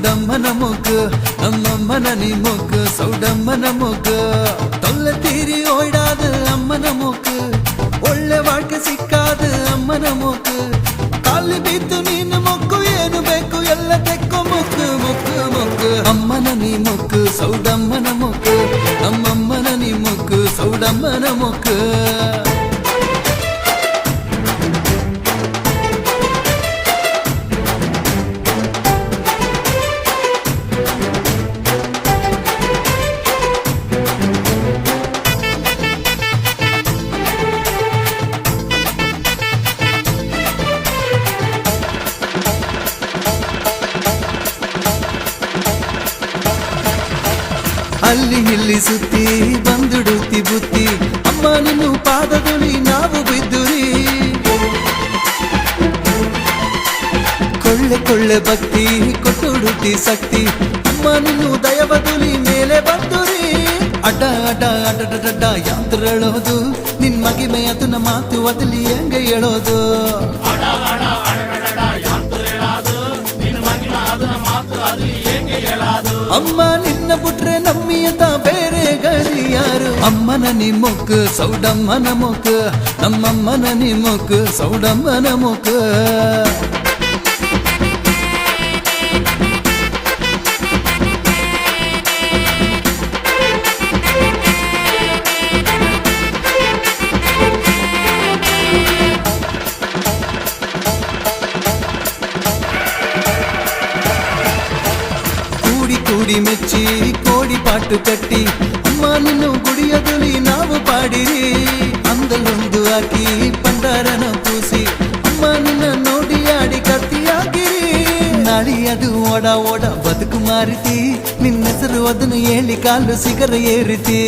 ಸೌಡಮ್ಮನ ಮೂಗು ನಮ್ಮಮ್ಮನ ನೀ ಮೂಗು ಸೌಡಮ್ಮನ ಮೂಗು ತೊಲ್ಲ ತೀರಿ ಓಡಾದ ಅಮ್ಮನ ಮೂಗು ಒಳ್ಳೆ ವಾಳ್ಕೆ ಸಿಕ್ಕಾದ ಅಮ್ಮನ ಮೂಗು ಕಾಲಿ ಬಿದ್ದು ನೀನು ಮೊಕ್ಕು ಏನು ಬೇಕು ಎಲ್ಲ ತೆಕ್ಕೋ ಮುಕ್ಕು ಮುಕ್ಕು ಮುಕ್ಕು ಅಮ್ಮನ ನೀ ಮುಕ್ಕು ಸೌಡಮ್ಮನ ಮುಕ್ಕು ನಮ್ಮಮ್ಮನ ನೀ ಮುಕ್ಕು ಸೌಡಮ್ಮನ ಮುಕ್ಕು ಅಲ್ಲಿ ಇಲ್ಲಿ ಸುತ್ತಿ ಬಂದುಡುತ್ತಿ ಬುತ್ತಿ ಅಮ್ಮ ನಿನ್ನು ಪಾದದುಲಿ ನಾವು ಬಿದ್ದುರಿ ಕೊಳ್ಳೆ ಕೊಳ್ಳೆ ಭಕ್ತಿ ಕೊಟ್ಟುಡುತ್ತಿ ಶಕ್ತಿ ಅಮ್ಮ ನಿನ್ನು ದಯವದುಲಿ ಮೇಲೆ ಬಂದುರಿ ಅಡ್ಡ ಅಡ್ಡ ಅಡ್ಡ ಯಾಂತ್ರ ಹೇಳೋದು ನಿನ್ ಮಗಿಮೆ ಅದನ್ನ ಮಾತು ಅದಲಿ ಹೆಂಗೆ ಹೇಳೋದು ಅಮ್ಮ ನಿನ್ನ ಬಿಟ್ರೆ ನಮ್ಮಿಯತ ಬೇರೆ ಗಡಿ ಯಾರು ಅಮ್ಮನ ನೀ ಮುಕ್ಕು ಸೌಡಮ್ಮನ ಮುಕ್ಕು ನಮ್ಮಮ್ಮನ ನೀ ಮುಕ್ಕು ಸೌಡಮ್ಮನ ಮುಕ್ಕು ಕೂಡಿ ಮೆಚ್ಚಿ ಕೋಡಿ ಪಾಟು ಕಟ್ಟಿ ಅಮ್ಮ ನಿನ್ನು ಗುಡಿಯದುಲಿ ನಾವು ಪಾಡಿರಿ ಅಂದಲೊಂದು ಹಾಕಿ ಪಂಡಾರನ ಪೂಸಿ ಅಮ್ಮ ನಿನ್ನ ನೋಡಿ ಆಡಿ ಕತ್ತಿಯಾಗಿರಿ ನಾಳಿ ಅದು ಓಡ ಓಡ ಬದುಕು ಮಾರಿತಿ ನಿನ್ನ ಹೆಸರು ಅದನ್ನು ಹೇಳಿ ಕಾಲು ಸಿಗರ ಏರಿತಿ